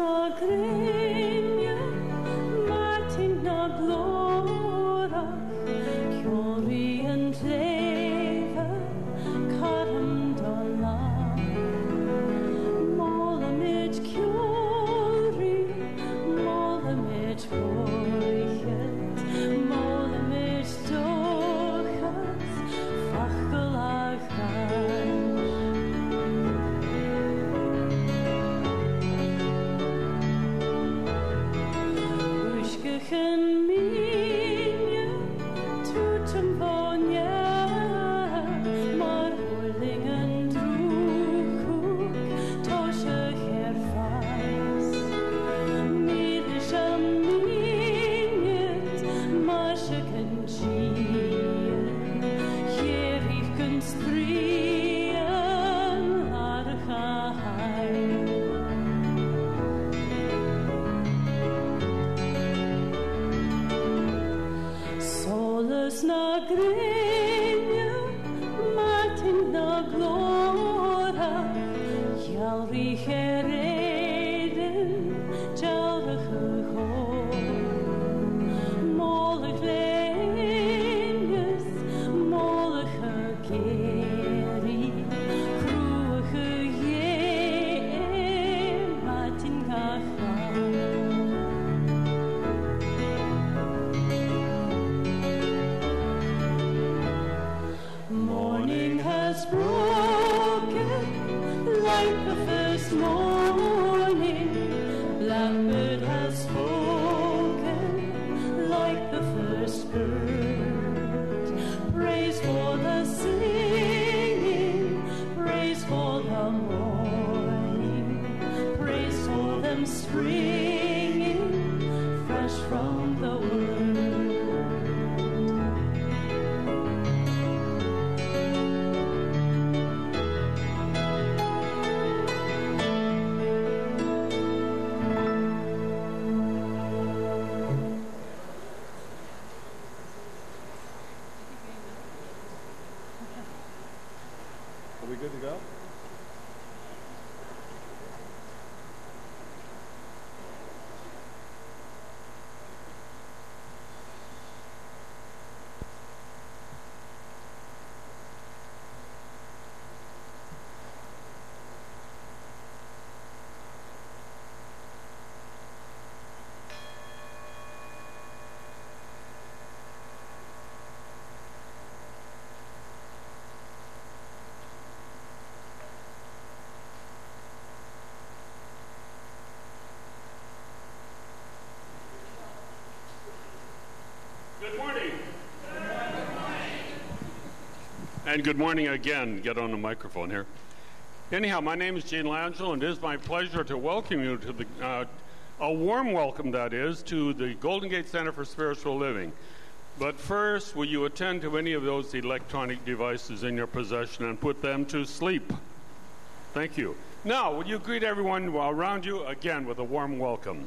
na gremia, Martin na glora, Kyori and Leva, Karam Dala, Molamid Kyori, Molamid Boyet, Molamid Dochas, Fachgelagach. Ushgechen minje, tutem vonja, mar hollingen drukuk, tosche herfas. Mirisham minjet, marscheken chien, hierifken sprien, archahai. Solus na gremia, Martin na glora, Jalrich reden, Jalrich hoor. Molig leenius, molig geri, Kruige je, Martin gachwa. Morning has broken like the first morning. Blackbird has spoken like the first bird. Praise for the singing, praise for the morning, praise for them springing fresh from the word. Are we good to go? Good morning. And good morning again. Get on the microphone here. Anyhow, my name is Gene Langell, and it is my pleasure to welcome you to a warm welcome, that is, to the Golden Gate Center for Spiritual Living. But first, will you attend to any of those electronic devices in your possession and put them to sleep? Thank you. Now, will you greet everyone around you again with a warm welcome?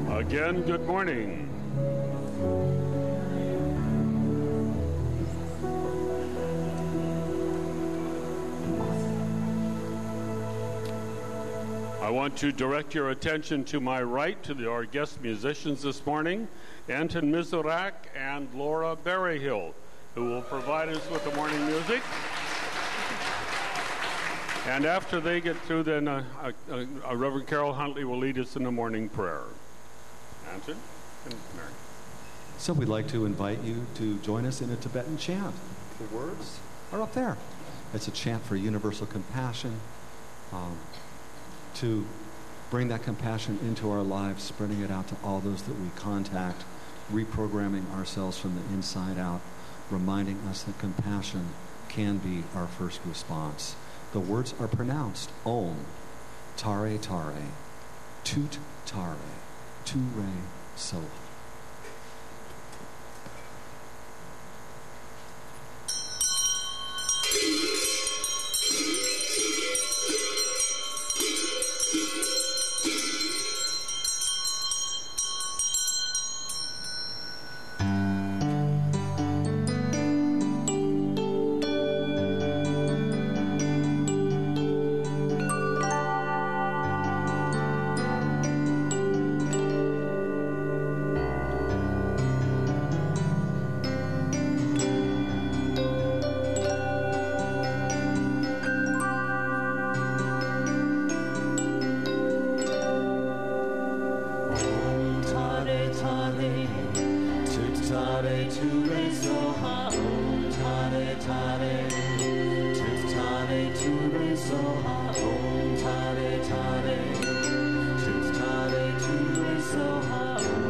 Again, good morning. I want to direct your attention to my right to our guest musicians this morning, Anton Mizurak and Laura Berryhill, who will provide us with the morning music. And after they get through, then Reverend Karyl Huntley will lead us in the morning prayer. Anton and Marin. So we'd like to invite you to join us in a Tibetan chant. The words are up there. It's a chant for universal compassion, to bring that compassion into our lives, spreading it out to all those that we contact, reprogramming ourselves from the inside out, reminding us that compassion can be our first response. The words are pronounced Om, Tare Tare, Tut Tare, Tu Re Sola. re so ha om tare tare. Tut tare tu re so ha om tare tare. Tut tare tu re so ha om.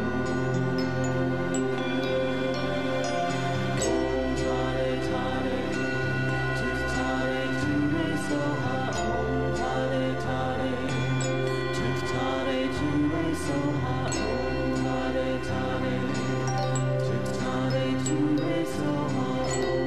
Om tare tare. Tut tare tu re so ha om tare tare. Tut tare tu re so ha om tare tare. Tut tare tu re so ha om.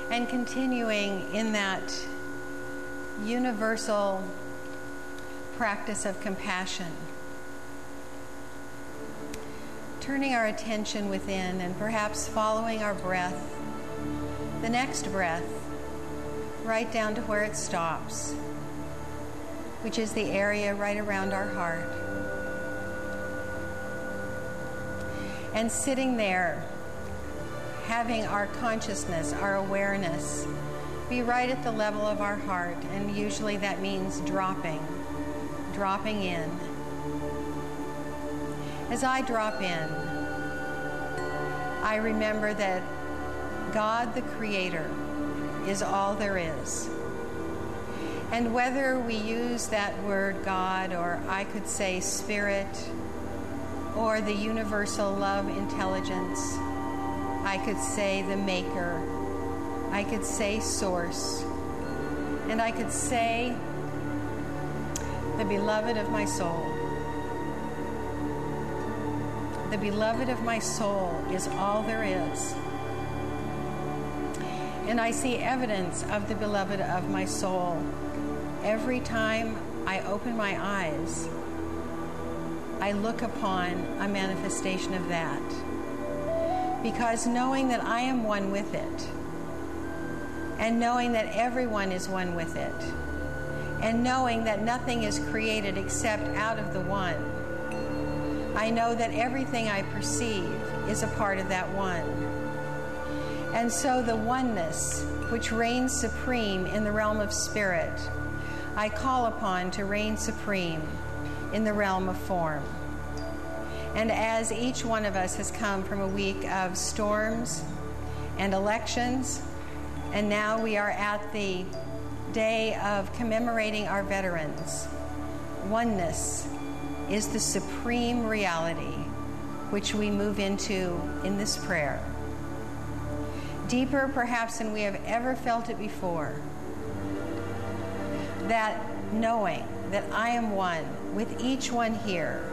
And continuing in that universal practice of compassion, turning our attention within and perhaps following our breath, the next breath, right down to where it stops, which is the area right around our heart. And sitting there, having our consciousness, our awareness, be right at the level of our heart. And usually that means dropping in. As I drop in, I remember that God, the Creator, is all there is. And whether we use that word God, or I could say Spirit, or the universal love intelligence, I could say the Maker, I could say Source, and I could say the beloved of my soul. The beloved of my soul is all there is. And I see evidence of the beloved of my soul every time I open my eyes. I look upon a manifestation of that. Because knowing that I am one with it, and knowing that everyone is one with it, and knowing that nothing is created except out of the one. I know that everything I perceive is a part of that one. And so the oneness which reigns supreme in the realm of spirit, I call upon to reign supreme in the realm of form. And as each one of us has come from a week of storms and elections, and now we are at the day of commemorating our veterans, oneness is the supreme reality which we move into in this prayer. Deeper perhaps than we have ever felt it before, that knowing that I am one with each one here.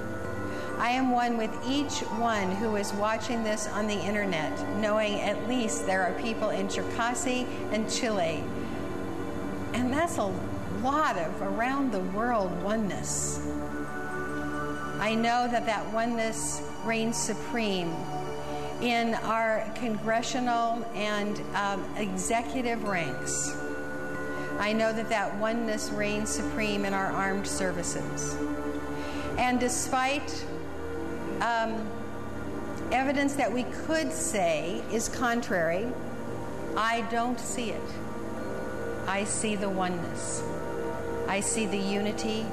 I am one with each one who is watching this on the internet, knowing at least there are people in Cherkasy and Chile. And that's a lot of around the world oneness. I know that that oneness reigns supreme in our congressional and executive ranks. I know that that oneness reigns supreme in our armed services. And despite evidence that we could say is contrary, I don't see it. I see the oneness. I see the unity.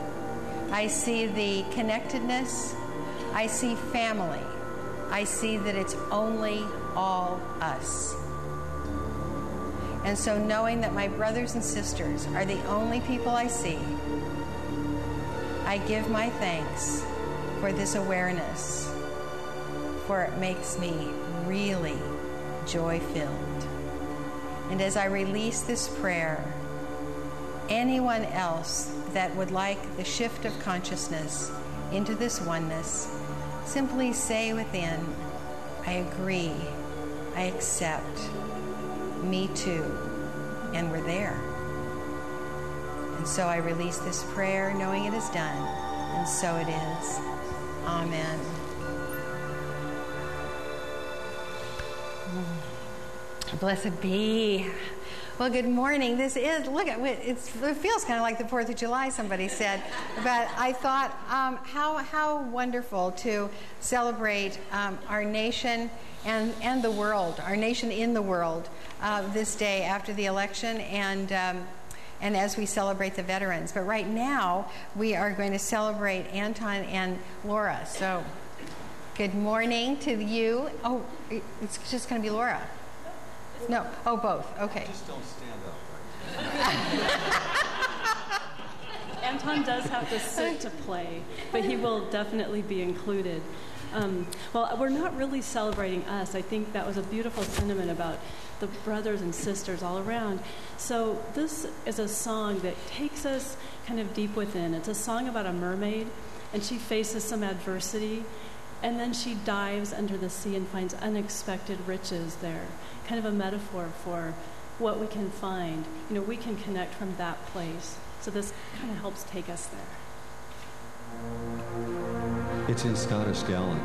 I see the connectedness. I see family. I see that it's only all us. And so knowing that my brothers and sisters are the only people I see, I give my thanks for this awareness, for it makes me really joy-filled. And as I release this prayer, anyone else that would like the shift of consciousness into this oneness, simply say within, I agree, I accept, me too, and we're there. And so I release this prayer knowing it is done, and so it is. Amen. Blessed be. Well, good morning. This is, look at it, it feels kind of like the 4th of July, somebody said. But I thought, how wonderful to celebrate our nation and the world, our nation in the world, this day after the election, and as we celebrate the veterans. But right now, we are going to celebrate Anton and Laura. So, good morning to you. Oh, it's just going to be Laura. No, oh, both. Okay. Just don't stand up. Anton does have to sit to play, but he will definitely be included. Well, we're not really celebrating us. I think that was a beautiful sentiment about the brothers and sisters all around. So this is a song that takes us kind of deep within. It's a song about a mermaid, and she faces some adversity, and then she dives under the sea and finds unexpected riches there. Kind of a metaphor for what we can find. You know, we can connect from that place. So this kind of helps take us there. It's in Scottish Gaelic.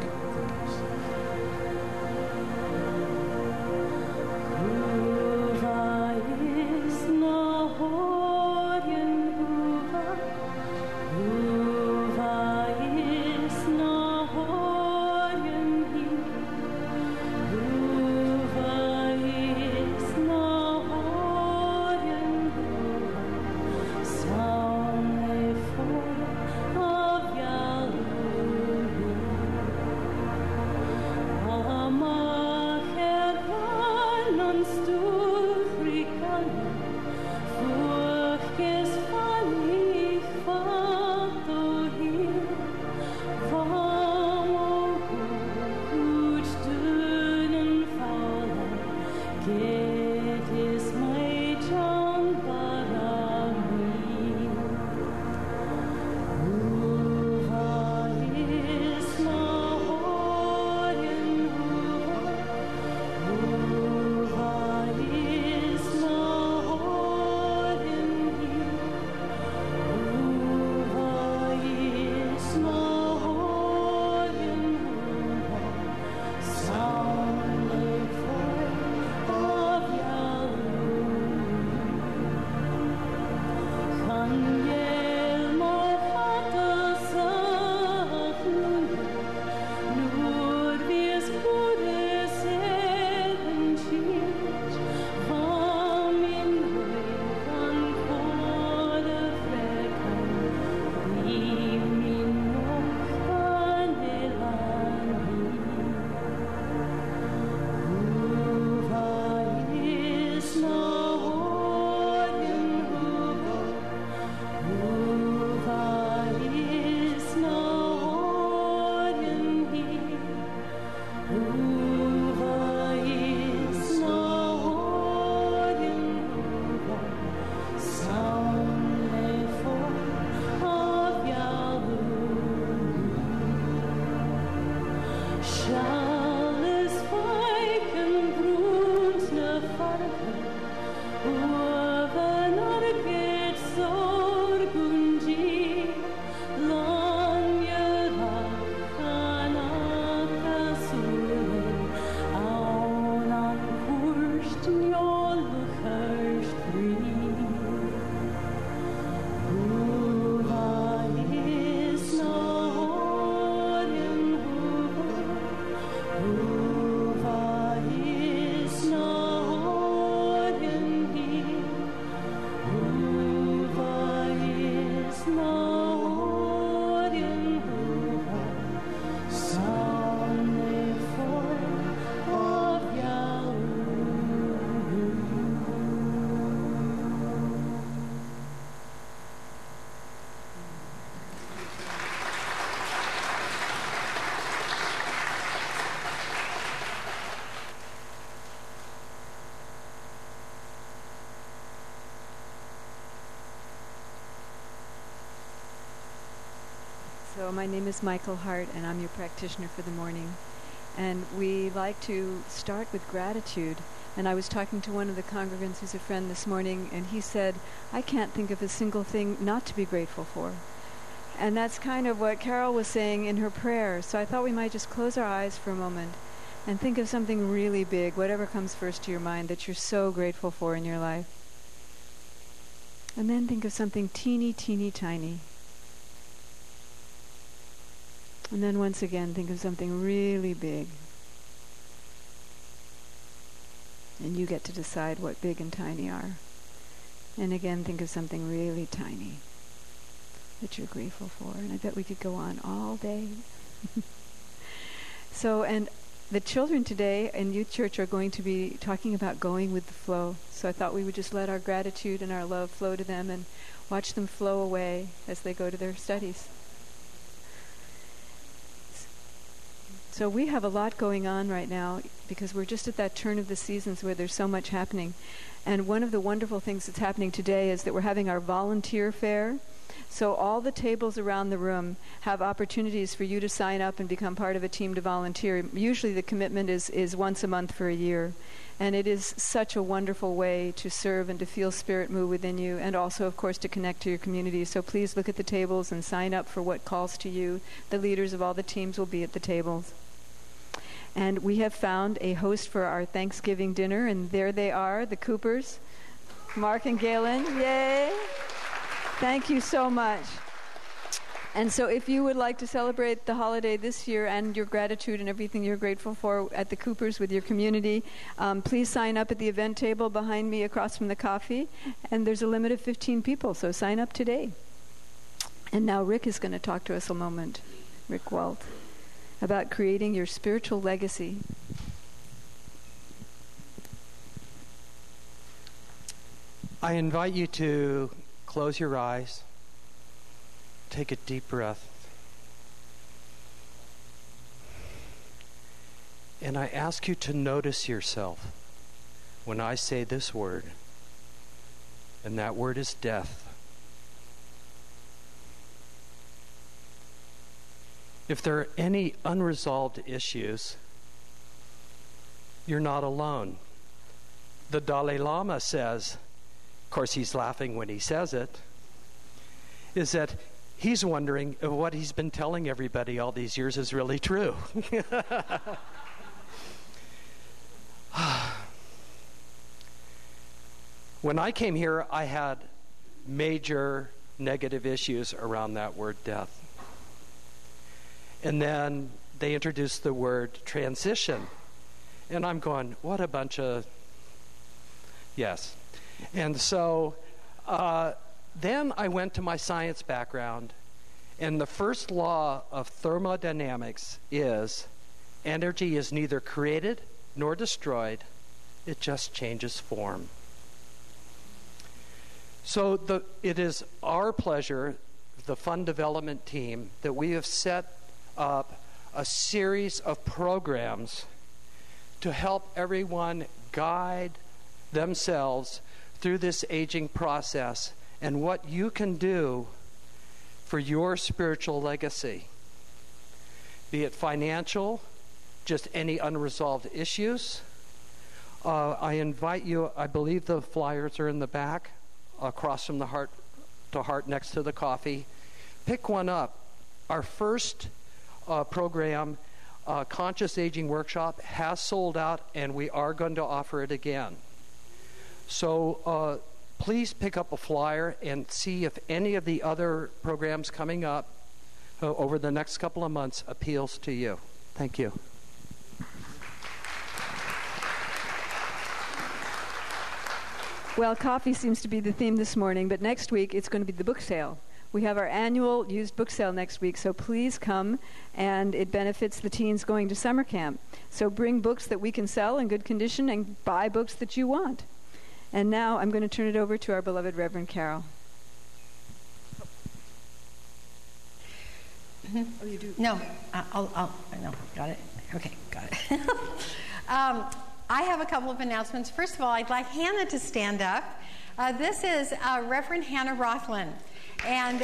So my name is Michael Hart, and I'm your practitioner for the morning. And we like to start with gratitude. And I was talking to one of the congregants who's a friend this morning, and he said, I can't think of a single thing not to be grateful for. And that's kind of what Karyl was saying in her prayer. So I thought we might just close our eyes for a moment and think of something really big, whatever comes first to your mind, that you're so grateful for in your life. And then think of something teeny, teeny, tiny. And then once again, think of something really big. And you get to decide what big and tiny are. And again, think of something really tiny that you're grateful for. And I bet we could go on all day. So, and the children today in Youth Church are going to be talking about going with the flow. So I thought we would just let our gratitude and our love flow to them and watch them flow away as they go to their studies. So we have a lot going on right now because we're just at that turn of the seasons where there's so much happening. And one of the wonderful things that's happening today is that we're having our volunteer fair. So all the tables around the room have opportunities for you to sign up and become part of a team to volunteer. Usually the commitment is once a month for a year. And it is such a wonderful way to serve and to feel Spirit move within you, and also, of course, to connect to your community. So please look at the tables and sign up for what calls to you. The leaders of all the teams will be at the tables. And we have found a host for our Thanksgiving dinner, and there they are, the Coopers, Mark and Galen. Yay! Thank you so much. And so if you would like to celebrate the holiday this year and your gratitude and everything you're grateful for at the Coopers with your community, please sign up at the event table behind me across from the coffee. And there's a limit of 15 people, so sign up today. And now Rick is going to talk to us a moment, Rick Walt, about creating your spiritual legacy. I invite you to close your eyes, take a deep breath, and I ask you to notice yourself when I say this word, and that word is death. If there are any unresolved issues, you're not alone. The Dalai Lama says, of course he's laughing when he says it, is that he's wondering if what he's been telling everybody all these years is really true. When I came here, I had major negative issues around that word death. And then they introduced the word transition. And I'm going, what a bunch of... Yes. And so then I went to my science background. And the first law of thermodynamics is energy is neither created nor destroyed. It just changes form. So it is our pleasure, the Fund Development Team, that we have set up a series of programs to help everyone guide themselves through this aging process and what you can do for your spiritual legacy, be it financial, just any unresolved issues. I invite you, I believe the flyers are in the back, across from the Heart to Heart next to the coffee. Pick one up. Our first program, Conscious Aging Workshop, has sold out, and we are going to offer it again. So please pick up a flyer and see if any of the other programs coming up over the next couple of months appeals to you. Thank you. Well, coffee seems to be the theme this morning, but next week it's going to be the book sale. We have our annual used book sale next week, so please come, and it benefits the teens going to summer camp. So bring books that we can sell in good condition and buy books that you want. And now I'm going to turn it over to our beloved Reverend Karyl. Mm-hmm. Oh, you do? No, no, got it. Okay, got it. I have a couple of announcements. First of all, I'd like Hannah to stand up. This is Reverend Hannah Rothland. And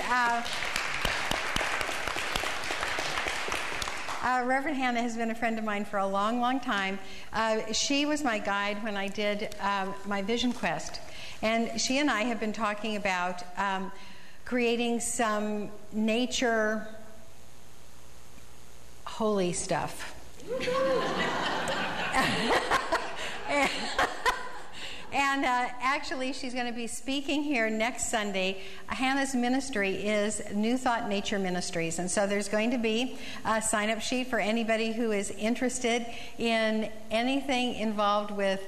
Reverend Hannah has been a friend of mine for a long, long time. She was my guide when I did my Vision Quest. And she and I have been talking about creating some nature holy stuff. And actually, she's going to be speaking here next Sunday. Hannah's ministry is New Thought Nature Ministries. And so there's going to be a sign-up sheet for anybody who is interested in anything involved with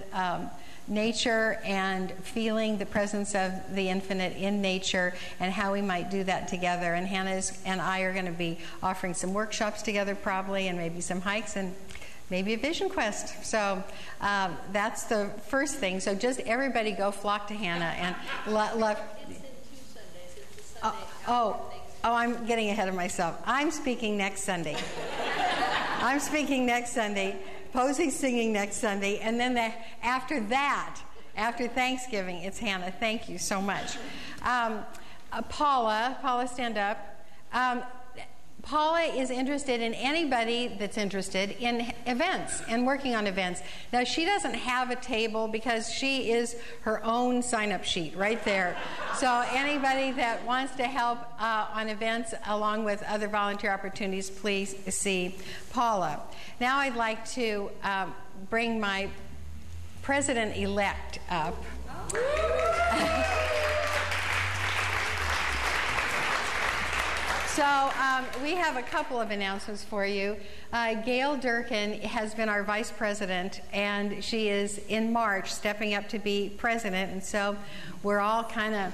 nature and feeling the presence of the infinite in nature and how we might do that together. And Hannah and I are going to be offering some workshops together probably, and maybe some hikes and maybe a Vision Quest. So that's the first thing. So just everybody go flock to Hannah and love. It's in 2 Sundays. It's the Sunday I'm getting ahead of myself. I'm speaking next Sunday. I'm speaking next Sunday. Posey's singing next Sunday, and then after Thanksgiving, it's Hannah. Thank you so much. Paula, stand up. Paula is interested in anybody that's interested in events and working on events. Now, she doesn't have a table because she is her own sign-up sheet right there. So anybody that wants to help on events along with other volunteer opportunities, please see Paula. Now I'd like to bring my president-elect up. So we have a couple of announcements for you. Gail Durkin has been our vice president, and she is in March stepping up to be president, and so we're all kind of...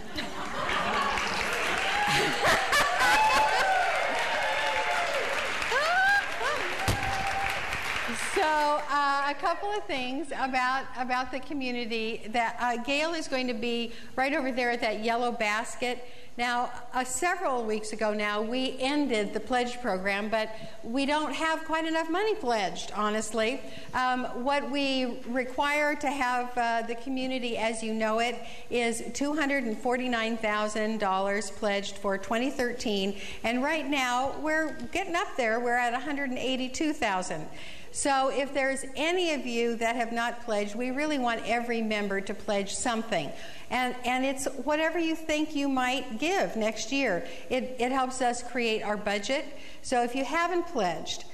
So a couple of things about the community. That Gail is going to be right over there at that yellow basket. Now, several weeks ago now, we ended the pledge program, but we don't have quite enough money pledged, honestly. What we require to have the community as you know it is $249,000 pledged for 2013, and right now we're getting up there. We're at $182,000. So if there's any of you that have not pledged, we really want every member to pledge something. And it's whatever you think you might give next year. It helps us create our budget. So if you haven't pledged,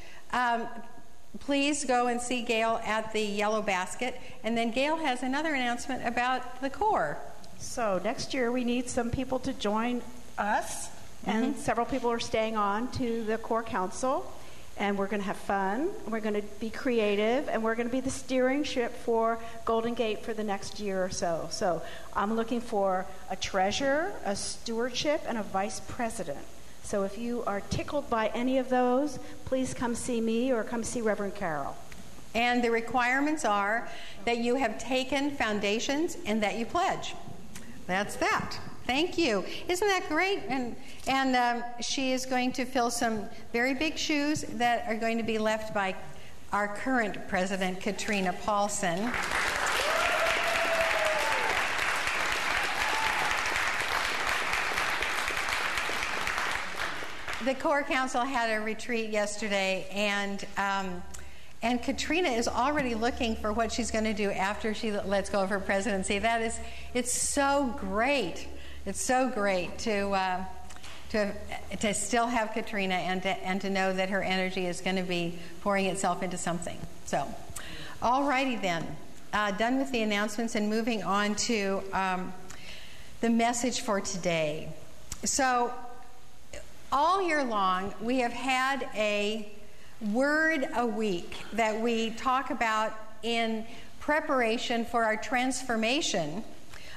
please go and see Gail at the yellow basket. And then Gail has another announcement about the Corps. So next year we need some people to join us. And several people are staying on to the Corps Council. And we're going to have fun, we're going to be creative, and we're going to be the steering ship for Golden Gate for the next year or so. So I'm looking for a treasurer, a stewardship, and a vice president. So if you are tickled by any of those, please come see me or come see Reverend Karyl. And the requirements are that you have taken foundations and that you pledge. That's that. Thank you. Isn't that great? And she is going to fill some very big shoes that are going to be left by our current president, Katrina Paulson. The Corps Council had a retreat yesterday, and And Katrina is already looking for what she's going to do after she lets go of her presidency. It's so great. It's so great to still have Katrina and to know that her energy is going to be pouring itself into something. So, all righty then. Done with the announcements and moving on to the message for today. So, all year long, we have had a word a week that we talk about in preparation for our transformation.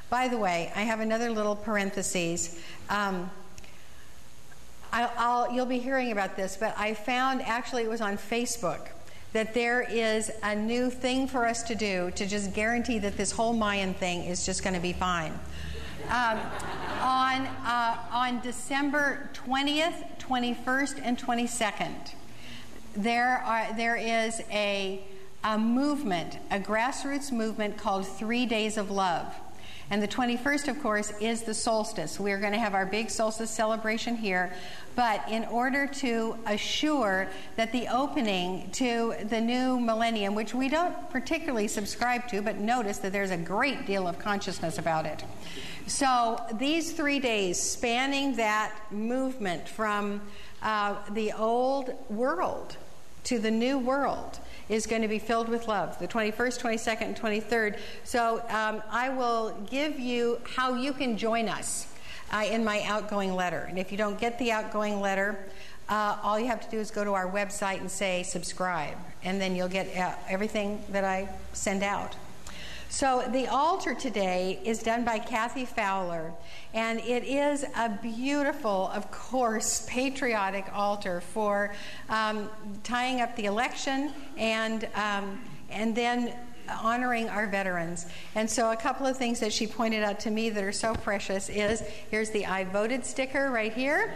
By the way, I have another little parenthesis. You'll be hearing about this, but I found, actually it was on Facebook, that there is a new thing for us to do to just guarantee that this whole Mayan thing is just going to be fine. On December 20th, 21st, and 22nd, there is a movement, a grassroots movement called 3 Days of Love. And the 21st, of course, is the solstice. We're going to have our big solstice celebration here. But in order to assure that the opening to the new millennium, which we don't particularly subscribe to, but notice that there's a great deal of consciousness about it. So these 3 days spanning that movement from the old world to the new world is going to be filled with love, the 21st, 22nd, and 23rd. So I will give you how you can join us in my outgoing letter. And if you don't get the outgoing letter, all you have to do is go to our website and say subscribe, and then you'll get everything that I send out. So the altar today is done by Kathy Fowler, and it is a beautiful, of course, patriotic altar for tying up the election and then honoring our veterans. And so a couple of things that she pointed out to me that are so precious is, here's the I voted sticker right here,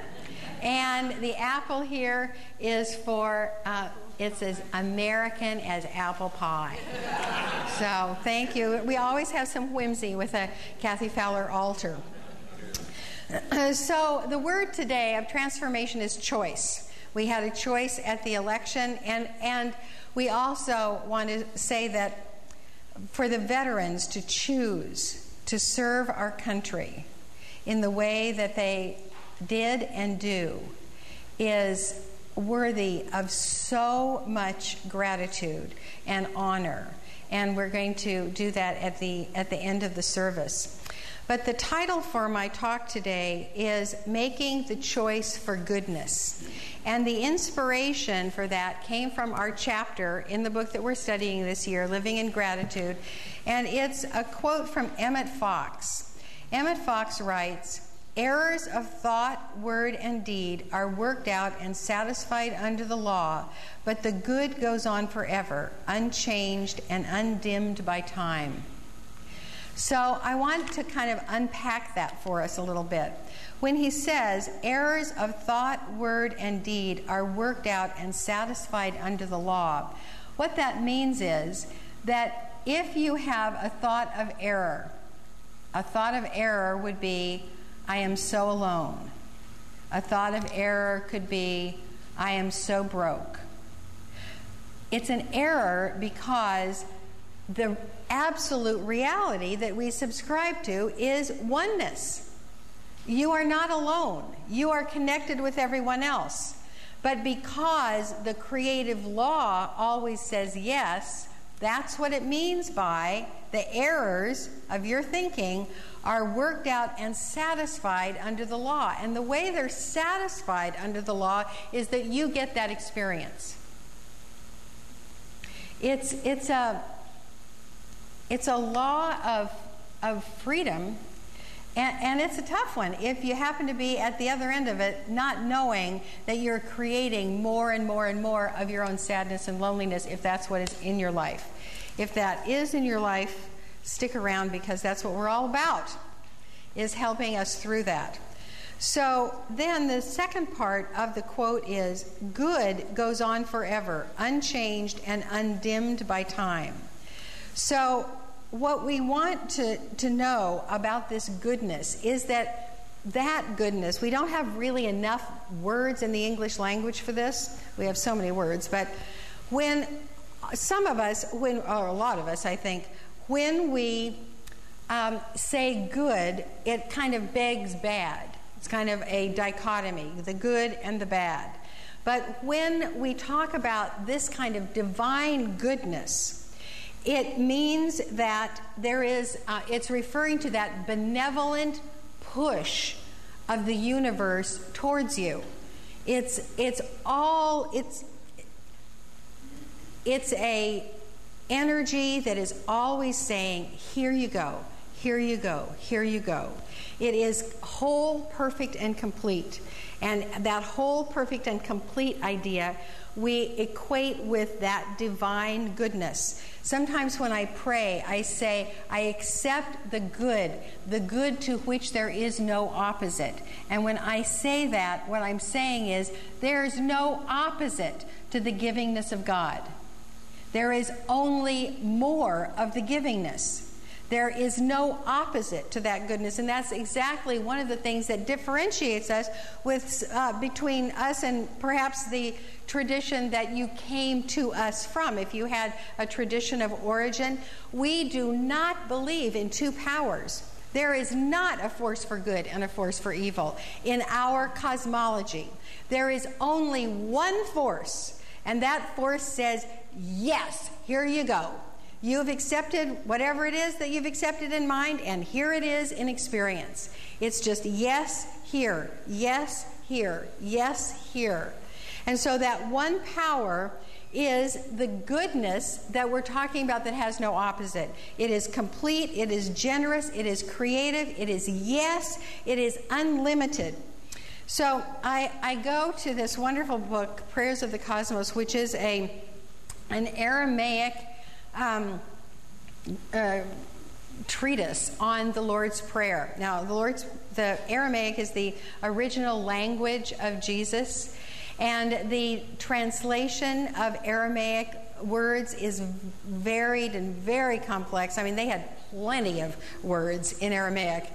and the apple here is for it's as American as apple pie. So thank you. We always have some whimsy with a Kathy Fowler altar. So the word today of transformation is choice. We had a choice at the election, and we also want to say that for the veterans to choose to serve our country in the way that they did and do is worthy of so much gratitude and honor, and we're going to do that at the end of the service. But the title for my talk today is Making the Choice for Goodness, and the inspiration for that came from our chapter in the book that we're studying this year, Living in Gratitude, and it's a quote from Emmett Fox. Emmett Fox writes, "Errors of thought, word, and deed are worked out and satisfied under the law, but the good goes on forever, unchanged and undimmed by time." So I want to kind of unpack that for us a little bit. When he says, errors of thought, word, and deed are worked out and satisfied under the law, what that means is that if you have a thought of error would be, I am so alone. A thought of error could be, I am so broke. It's an error because the absolute reality that we subscribe to is oneness. You are not alone. You are connected with everyone else. But because the creative law always says yes, that's what it means by the errors of your thinking are worked out and satisfied under the law. And the way they're satisfied under the law is that you get that experience. It's a law of freedom, and it's a tough one if you happen to be at the other end of it, not knowing that you're creating more and more and more of your own sadness and loneliness, if that's what is in your life. If that is in your life, stick around, because that's what we're all about, is helping us through that. So then the second part of the quote is, good goes on forever, unchanged and undimmed by time. So what we want to know about this goodness is that goodness, we don't have really enough words in the English language for this. We have so many words, but when some of us, or a lot of us, I think, when we say good, it kind of begs bad. It's kind of a dichotomy, the good and the bad. But when we talk about this kind of divine goodness, it means that there is, it's referring to that benevolent push of the universe towards you. It's a energy that is always saying, here you go, here you go, here you go. It is whole, perfect, and complete. And that whole, perfect, and complete idea we equate with that divine goodness. Sometimes when I pray, I say, I accept the good to which there is no opposite. And when I say that, what I'm saying is, there is no opposite to the givingness of God. There is only more of the givingness. There is no opposite to that goodness, and that's exactly one of the things that differentiates us between us and perhaps the tradition that you came to us from. If you had a tradition of origin, we do not believe in two powers. There is not a force for good and a force for evil in our cosmology. There is only one force, and that force says, yes, here you go. You have accepted whatever it is that you've accepted in mind, and here it is in experience. It's just yes, here, yes, here, yes, here. And so that one power is the goodness that we're talking about that has no opposite. It is complete, it is generous, it is creative, it is yes, it is unlimited. So I go to this wonderful book, Prayers of the Cosmos, which is an Aramaic treatise on the Lord's Prayer. Now, the Aramaic is the original language of Jesus, and the translation of Aramaic words is varied and very complex. I mean, they had plenty of words in Aramaic.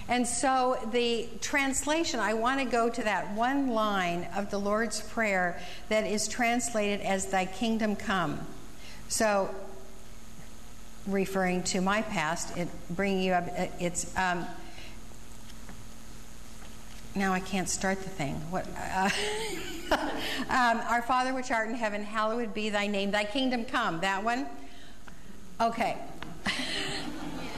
And so the translation, I want to go to that one line of the Lord's Prayer that is translated as, "Thy kingdom come." So, referring to my past, bringing you up, it's, now I can't start the thing. Our Father which art in heaven, hallowed be thy name. Thy kingdom come. That one? Okay.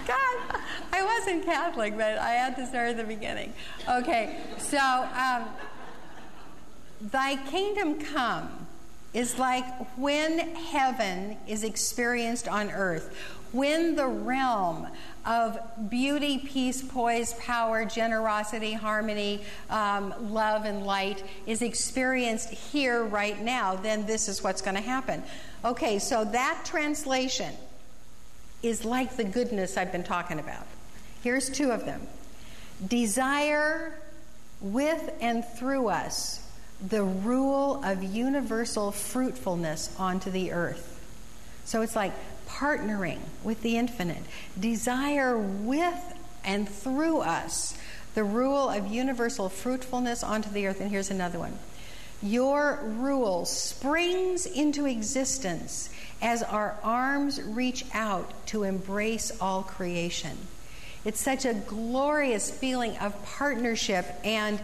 God, I wasn't Catholic, but I had to start at the beginning. Okay, so thy kingdom come is like when heaven is experienced on earth, when the realm of beauty, peace, poise, power, generosity, harmony, love, and light is experienced here right now, then this is what's going to happen. Okay, so that translation is like the goodness I've been talking about. Here's two of them. Desire with and through us the rule of universal fruitfulness onto the earth. So it's like partnering with the infinite. Desire with and through us the rule of universal fruitfulness onto the earth. And here's another one. Your rule springs into existence as our arms reach out to embrace all creation. It's such a glorious feeling of partnership and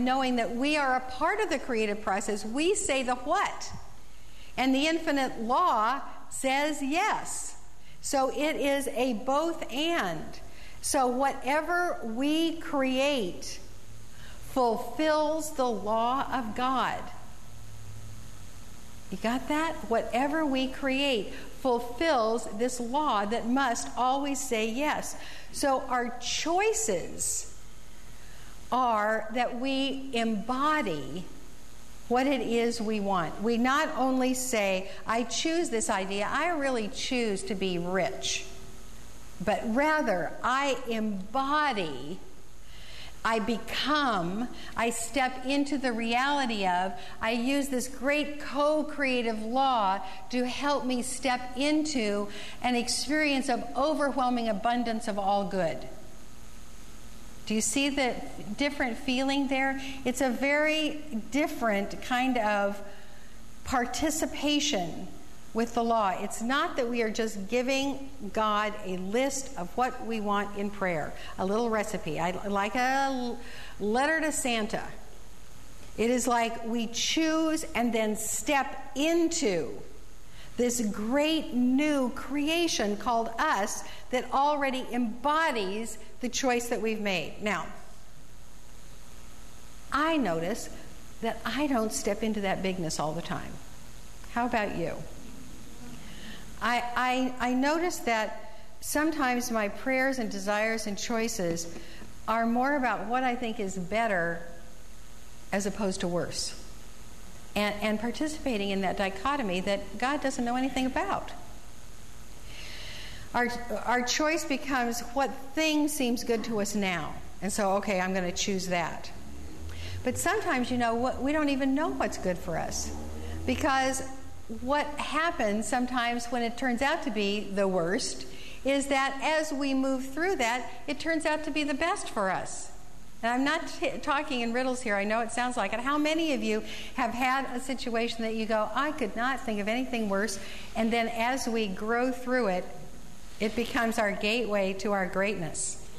knowing that we are a part of the creative process. We say the what, and the infinite law says yes. So it is a both and. So whatever we create fulfills the law of God. You got that? Whatever we create fulfills this law that must always say yes. So our choices are that we embody what it is we want. We not only say, I choose this idea, I really choose to be rich, but rather I embody, I become, I step into the reality of, I use this great co-creative law to help me step into an experience of overwhelming abundance of all good. Do you see the different feeling there? It's a very different kind of participation with the law. It's not that we are just giving God a list of what we want in prayer, a little recipe, like a letter to Santa. It is like we choose and then step into this great new creation called us that already embodies the choice that we've made. Now, I notice that I don't step into that bigness all the time. How about you? I notice that sometimes my prayers and desires and choices are more about what I think is better as opposed to worse. And participating in that dichotomy that God doesn't know anything about. Our choice becomes what thing seems good to us now. And so, okay, I'm going to choose that. But sometimes, we don't even know what's good for us. Because what happens sometimes when it turns out to be the worst is that as we move through that, it turns out to be the best for us. And I'm not talking in riddles here. I know it sounds like it. How many of you have had a situation that you go, I could not think of anything worse, and then as we grow through it, it becomes our gateway to our greatness?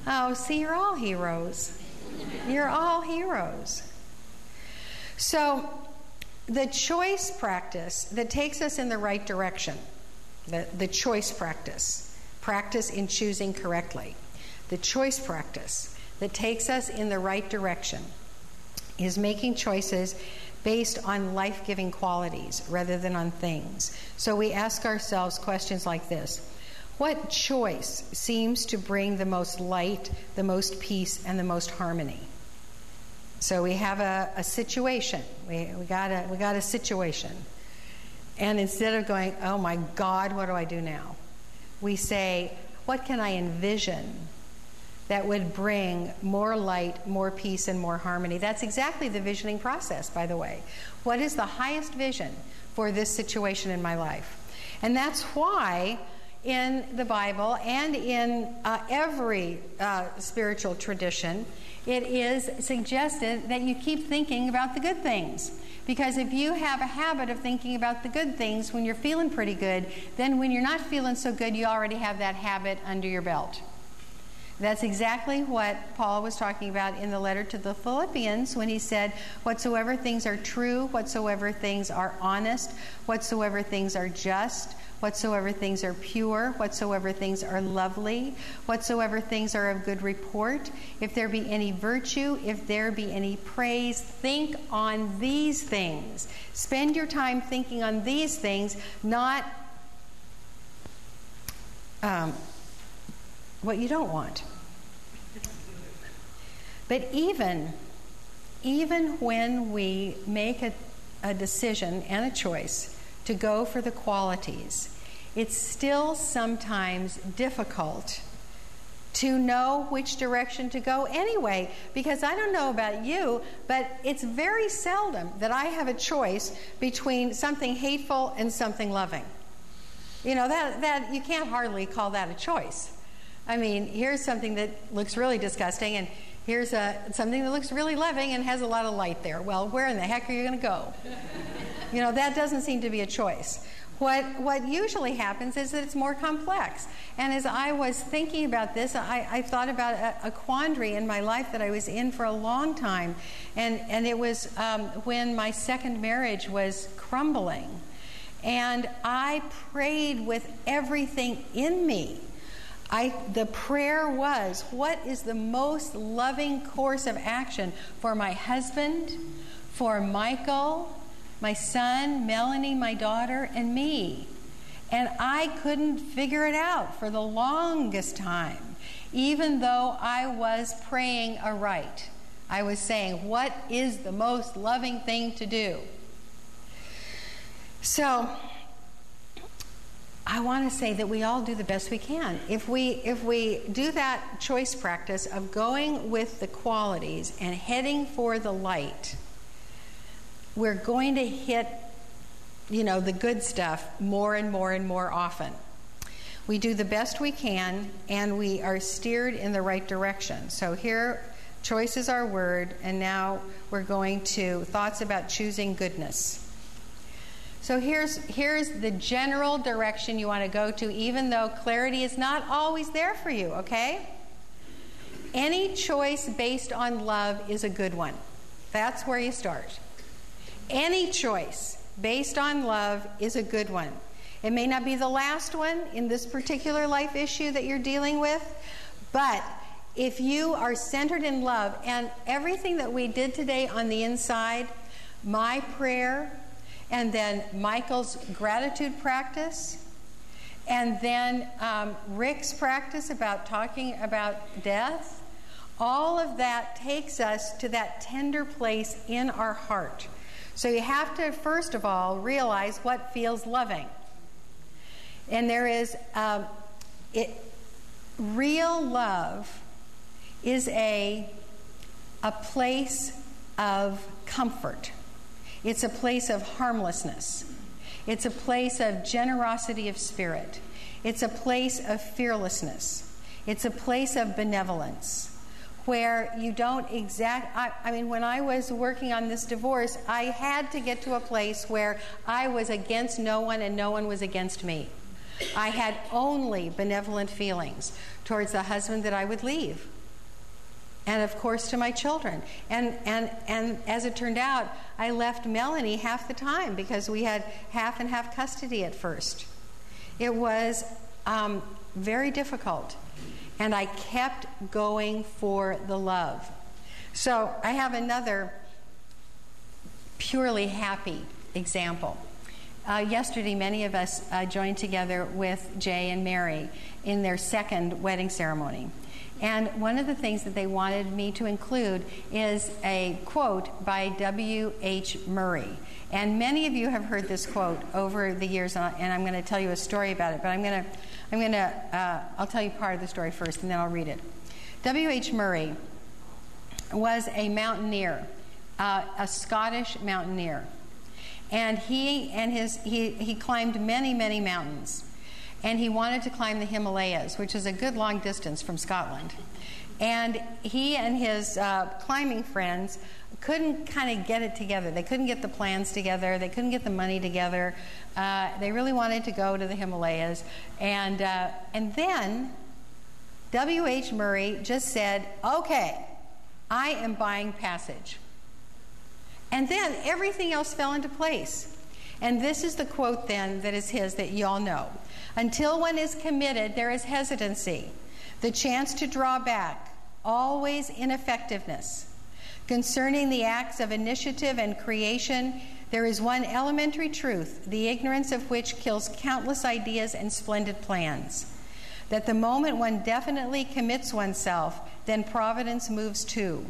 Oh, see, you're all heroes. You're all heroes. So the choice practice that takes us in the right direction, the choice practice in choosing correctly, the choice practice that takes us in the right direction is making choices based on life-giving qualities rather than on things. So we ask ourselves questions like this. What choice seems to bring the most light, the most peace, and the most harmony? So we have a situation. We got a situation. And instead of going, oh my God, what do I do now? We say, what can I envision that would bring more light, more peace, and more harmony? That's exactly the visioning process, by the way. What is the highest vision for this situation in my life? And that's why in the Bible and in every spiritual tradition, it is suggested that you keep thinking about the good things. Because if you have a habit of thinking about the good things when you're feeling pretty good, then when you're not feeling so good, you already have that habit under your belt. That's exactly what Paul was talking about in the letter to the Philippians when he said, whatsoever things are true, whatsoever things are honest, whatsoever things are just, whatsoever things are pure, whatsoever things are lovely, whatsoever things are of good report, if there be any virtue, if there be any praise, think on these things. Spend your time thinking on these things, not what you don't want. But even when we make a decision and a choice to go for the qualities, it's still sometimes difficult to know which direction to go anyway. Because I don't know about you, but it's very seldom that I have a choice between something hateful and something loving. That you can't hardly call that a choice. I mean, here's something that looks really disgusting, and here's something that looks really loving and has a lot of light there. Well, where in the heck are you going to go? That doesn't seem to be a choice. What usually happens is that it's more complex. And as I was thinking about this, I thought about a quandary in my life that I was in for a long time. And it was when my second marriage was crumbling. And I prayed with everything in me. The prayer was, what is the most loving course of action for my husband, for Michael, my son, Melanie, my daughter, and me? And I couldn't figure it out for the longest time, even though I was praying aright. I was saying, what is the most loving thing to do? So I want to say that we all do the best we can. If we do that choice practice of going with the qualities and heading for the light, we're going to hit, the good stuff more and more and more often. We do the best we can, and we are steered in the right direction. So here, choice is our word, and now we're going to thoughts about choosing goodness. So here's the general direction you want to go to, even though clarity is not always there for you, okay? Any choice based on love is a good one. That's where you start. Any choice based on love is a good one. It may not be the last one in this particular life issue that you're dealing with, but if you are centered in love, and everything that we did today on the inside, my prayer, and then Michael's gratitude practice, and then Rick's practice about talking about death, all of that takes us to that tender place in our heart. So you have to, first of all, realize what feels loving. And there is, real love is a place of comfort. It's a place of harmlessness. It's a place of generosity of spirit. It's a place of fearlessness. It's a place of benevolence where you don't I mean, when I was working on this divorce, I had to get to a place where I was against no one and no one was against me. I had only benevolent feelings towards the husband that I would leave. And of course to my children. And as it turned out, I left Melanie half the time because we had half and half custody at first. It was very difficult. And I kept going for the love. So I have another purely happy example. Yesterday, many of us joined together with Jay and Mary in their second wedding ceremony. And one of the things that they wanted me to include is a quote by W.H. Murray. And many of you have heard this quote over the years, and I'm going to tell you a story about it. But I'll tell you part of the story first, and then I'll read it. W.H. Murray was a mountaineer, a Scottish mountaineer. And he climbed many, many mountains. And he wanted to climb the Himalayas, which is a good long distance from Scotland. And he and his climbing friends couldn't kind of get it together. They couldn't get the plans together. They couldn't get the money together. They really wanted to go to the Himalayas. And then W.H. Murray just said, okay, I am buying passage. And then everything else fell into place. And this is the quote then that is his that you all know. Until one is committed, there is hesitancy, the chance to draw back, always ineffectiveness. Concerning the acts of initiative and creation, there is one elementary truth, the ignorance of which kills countless ideas and splendid plans. That the moment one definitely commits oneself, then providence moves too.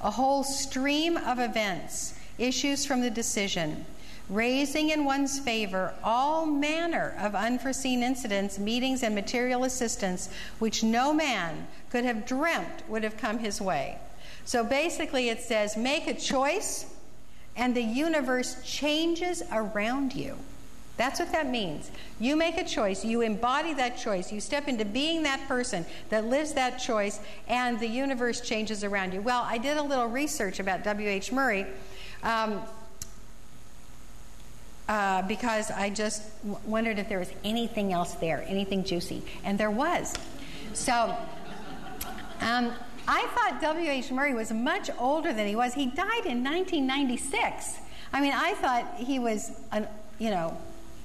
A whole stream of events issues from the decision, raising in one's favor all manner of unforeseen incidents, meetings, and material assistance which no man could have dreamt would have come his way. So basically it says, make a choice, and the universe changes around you. That's what that means. You make a choice, you embody that choice, you step into being that person that lives that choice, and the universe changes around you. Well, I did a little research about W.H. Murray because I just wondered if there was anything else there, anything juicy, and there was. So I thought W.H. Murray was much older than he was. He died in 1996. I mean, I thought he was,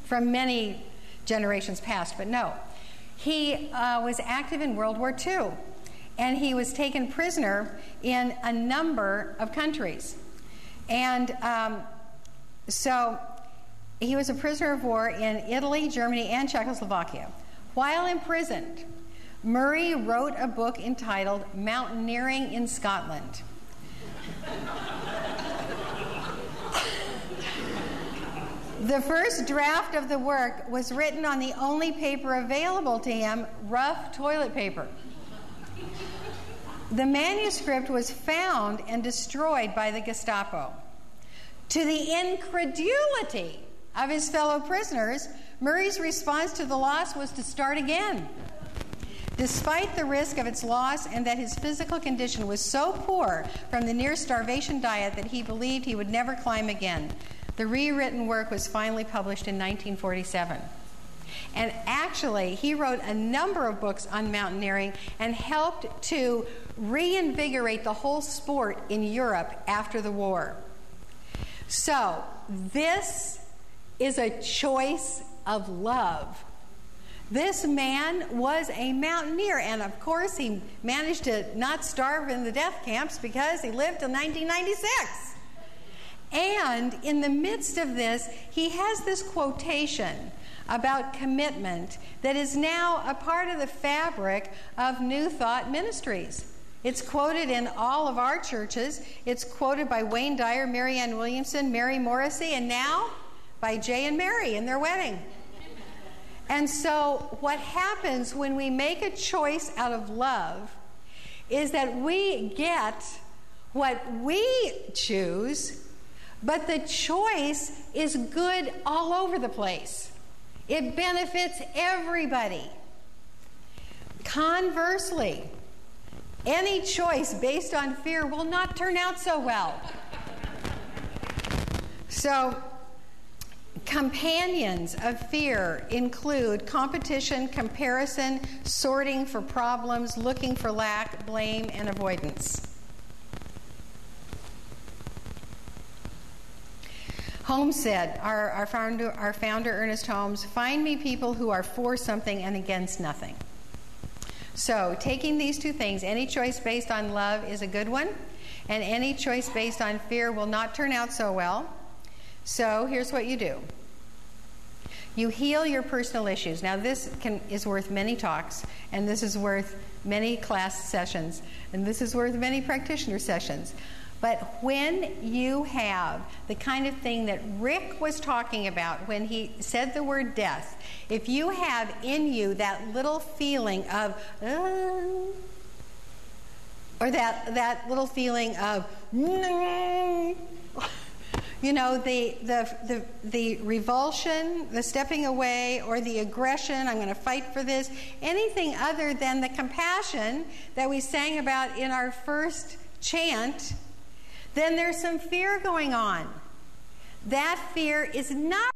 from many generations past, but no. He was active in World War II, and he was taken prisoner in a number of countries. And so he was a prisoner of war in Italy, Germany, and Czechoslovakia. While imprisoned, Murray wrote a book entitled Mountaineering in Scotland. The first draft of the work was written on the only paper available to him, rough toilet paper. The manuscript was found and destroyed by the Gestapo. To the incredulity of his fellow prisoners, Murray's response to the loss was to start again. Despite the risk of its loss and that his physical condition was so poor from the near starvation diet that he believed he would never climb again, The rewritten work was finally published in 1947. And actually, he wrote a number of books on mountaineering and helped to reinvigorate the whole sport in Europe after the war. So, this is a choice of love. This man was a mountaineer, and of course he managed to not starve in the death camps because he lived till 1996. And in the midst of this, he has this quotation about commitment that is now a part of the fabric of New Thought Ministries. It's quoted in all of our churches. It's quoted by Wayne Dyer, Mary Ann Williamson, Mary Morrissey, and now by Jay and Mary in their wedding. And so what happens when we make a choice out of love is that we get what we choose, but the choice is good all over the place. It benefits everybody. Conversely, any choice based on fear will not turn out so well. So, companions of fear include competition, comparison, sorting for problems, looking for lack, blame, and avoidance. Holmes said, our founder Ernest Holmes, find me people who are for something and against nothing. So, taking these two things, any choice based on love is a good one, and any choice based on fear will not turn out so well. So, here's what you do. You heal your personal issues. Now, this is worth many talks, and this is worth many class sessions, and this is worth many practitioner sessions. But when you have the kind of thing that Rick was talking about when he said the word death, if you have in you that little feeling of, or that little feeling of, you know, the revulsion, the stepping away, or the aggression, I'm going to fight for this, anything other than the compassion that we sang about in our first chant, then there's some fear going on. That fear is not